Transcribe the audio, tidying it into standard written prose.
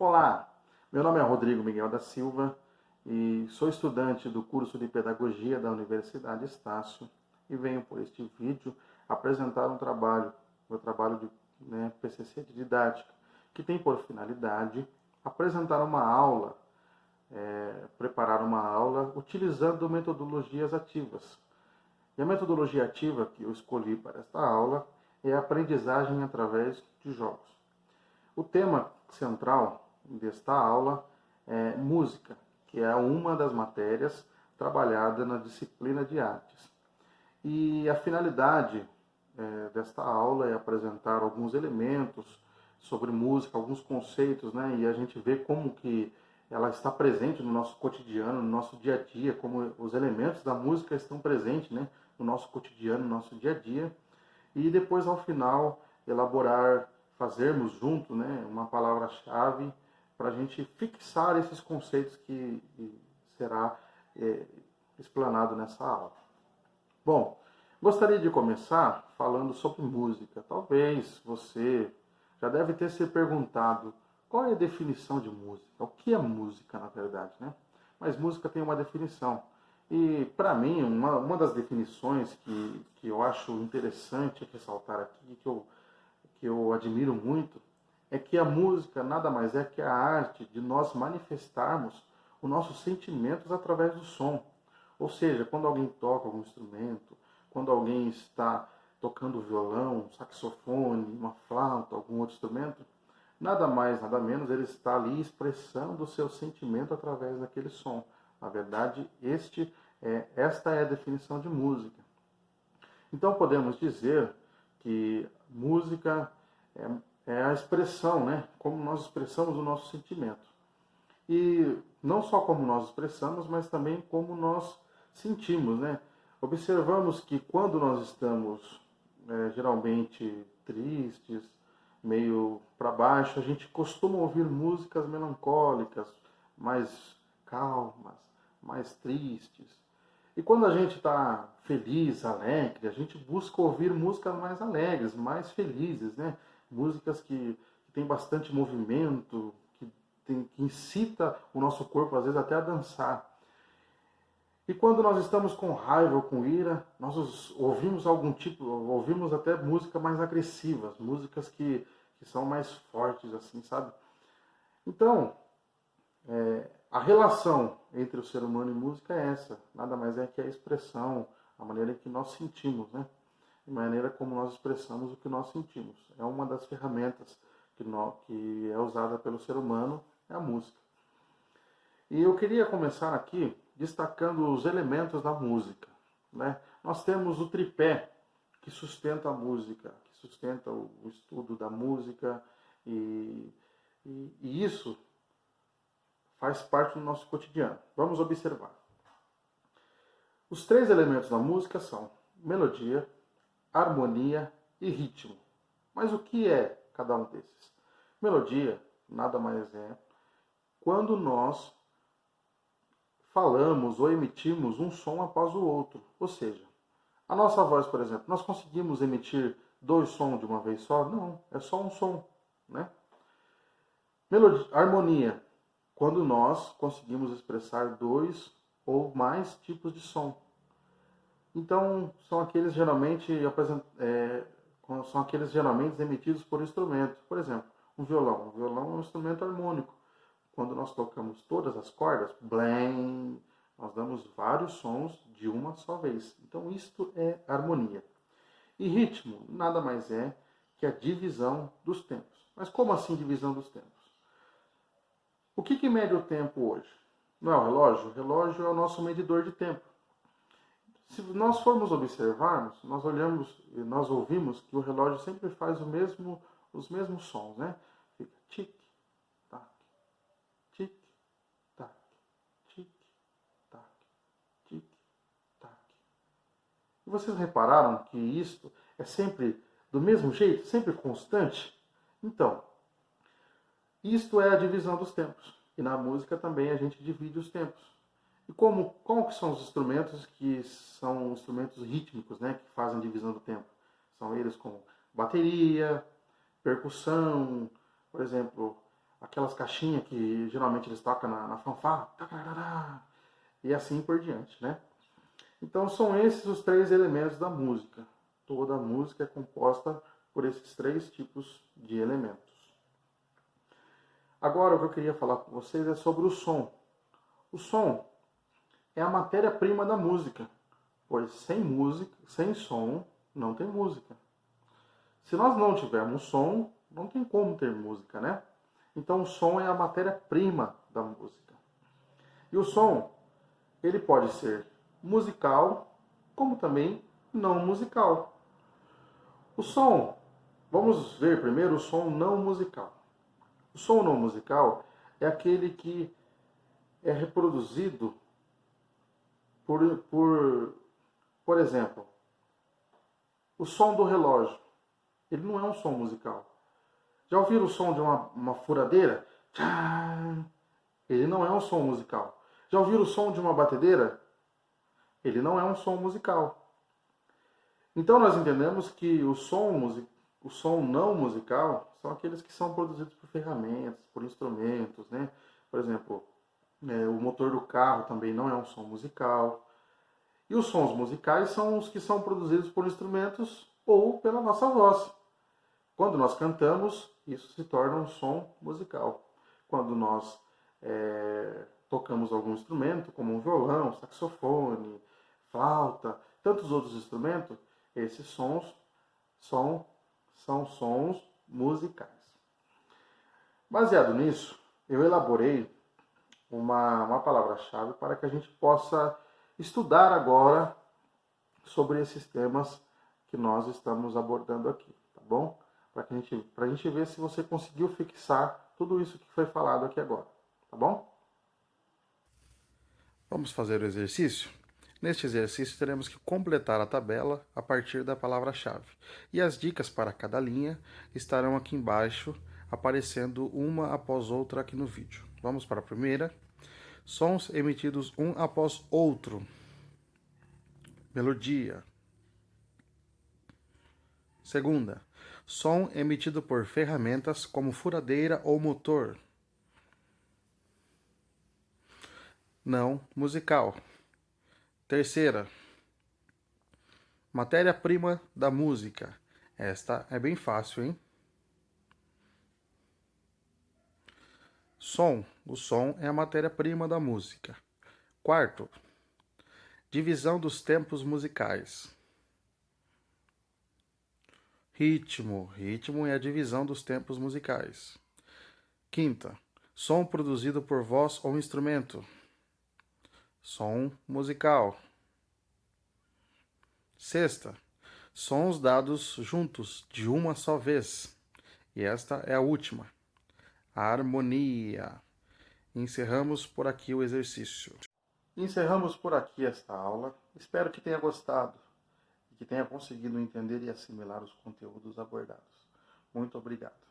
Olá, meu nome é Rodrigo Miguel da Silva e sou estudante do curso de Pedagogia da Universidade Estácio e venho por este vídeo apresentar meu trabalho de PCC de didática, que tem por finalidade apresentar uma aula, preparar uma aula utilizando metodologias ativas. E a metodologia ativa que eu escolhi para esta aula é a aprendizagem através de jogos. O tema central desta aula é música, que é uma das matérias trabalhada na disciplina de artes. E a finalidade desta aula é apresentar alguns elementos sobre música, alguns conceitos, né? E a gente vê como que ela está presente no nosso cotidiano, no nosso dia a dia, como os elementos da música estão presentes, né, no nosso cotidiano, no nosso dia a dia. E depois, ao final, fazermos junto, né, uma palavra-chave para a gente fixar esses conceitos que será explanado nessa aula. Bom, gostaria de começar falando sobre música. Talvez você já deve ter se perguntado qual é a definição de música, o que é música na verdade, né? Mas música tem uma definição. E para mim, uma das definições que eu acho interessante ressaltar aqui, que eu admiro muito, é que a música nada mais é que a arte de nós manifestarmos os nossos sentimentos através do som. Ou seja, quando alguém toca algum instrumento, quando alguém está tocando violão, saxofone, uma flauta, algum outro instrumento, nada mais, nada menos, ele está ali expressando o seu sentimento através daquele som. Na verdade, esta é a definição de música. Então podemos dizer que música é a expressão, né? Como nós expressamos o nosso sentimento. E não só como nós expressamos, mas também como nós sentimos, né? Observamos que quando nós estamos geralmente tristes, meio para baixo, a gente costuma ouvir músicas melancólicas, mais calmas, mais tristes. E quando a gente está feliz, alegre, a gente busca ouvir músicas mais alegres, mais felizes, né? Músicas que têm bastante movimento, que incita o nosso corpo, às vezes, até a dançar. E quando nós estamos com raiva ou com ira, nós ouvimos até músicas mais agressivas, músicas que são mais fortes, assim, sabe? Então, a relação entre o ser humano e música é essa. Nada mais é que a expressão, a maneira que nós sentimos, né? A maneira como nós expressamos o que nós sentimos. É uma das ferramentas que é usada pelo ser humano, é a música. E eu queria começar aqui destacando os elementos da música, né? Nós temos o tripé que sustenta a música, que sustenta o estudo da música, e isso faz parte do nosso cotidiano. Vamos observar. Os três elementos da música são melodia, harmonia e ritmo. Mas o que é cada um desses? Melodia nada mais é quando nós falamos ou emitimos um som após o outro. Ou seja, a nossa voz, por exemplo, nós conseguimos emitir dois sons de uma vez só? Não, é só um som, né? Melodia, harmonia, quando nós conseguimos expressar dois ou mais tipos de som. Então, são aqueles geralmente emitidos por instrumento. Por exemplo, um violão. O violão é um instrumento harmônico. Quando nós tocamos todas as cordas, blém, nós damos vários sons de uma só vez. Então, isto é harmonia. E ritmo nada mais é que a divisão dos tempos. Mas como assim divisão dos tempos? O que mede o tempo hoje? Não é o relógio? O relógio é o nosso medidor de tempo. Se nós formos observarmos, nós ouvimos que o relógio sempre faz os mesmos sons, né? Fica tic, tac, tic, tac, tic, tac, tic, tac. E vocês repararam que isto é sempre do mesmo jeito, sempre constante? Então, isto é a divisão dos tempos. E na música também a gente divide os tempos. E como que são os instrumentos que são instrumentos rítmicos, né, que fazem divisão do tempo? São eles como bateria, percussão, por exemplo, aquelas caixinhas que geralmente eles tocam na fanfarra, e assim por diante, né? Então são esses os três elementos da música. Toda a música é composta por esses três tipos de elementos. Agora o que eu queria falar com vocês é sobre o som. O som é a matéria-prima da música, pois sem música, sem som, não tem música. Se nós não tivermos som, não tem como ter música, né? Então o som é a matéria-prima da música. E o som, ele pode ser musical, como também não musical. O som, vamos ver primeiro o som não musical. O som não musical é aquele que é reproduzido por exemplo, o som do relógio. Ele não é um som musical. Já ouviram o som de uma furadeira? Ele não é um som musical. Já ouviram o som de uma batedeira? Ele não é um som musical. Então nós entendemos que o som não musical são aqueles que são produzidos por ferramentas, por instrumentos, né? Por exemplo, o motor do carro também não é um som musical. E os sons musicais são os que são produzidos por instrumentos ou pela nossa voz. Quando nós cantamos, isso se torna um som musical. Quando nós tocamos algum instrumento, como um violão, saxofone, flauta, tantos outros instrumentos, esses sons são sons musicais. Baseado nisso, eu elaborei uma palavra-chave para que a gente possa estudar agora sobre esses temas que nós estamos abordando aqui, tá bom? Para a gente ver se você conseguiu fixar tudo isso que foi falado aqui agora, tá bom? Vamos fazer o exercício? Neste exercício, teremos que completar a tabela a partir da palavra-chave. E as dicas para cada linha estarão aqui embaixo, aparecendo uma após outra aqui no vídeo. Vamos para a primeira. Sons emitidos um após outro. Melodia. Segunda. Som emitido por ferramentas como furadeira ou motor. Não musical. Terceira. Matéria-prima da música. Esta é bem fácil, hein? Som. O som é a matéria-prima da música. Quarto. Divisão dos tempos musicais. Ritmo. Ritmo é a divisão dos tempos musicais. Quinta. Som produzido por voz ou instrumento. Som musical. Sexta. Sons dados juntos de uma só vez. E esta é a última. Harmonia. Encerramos por aqui o exercício. Encerramos por aqui esta aula. Espero que tenha gostado e que tenha conseguido entender e assimilar os conteúdos abordados. Muito obrigado.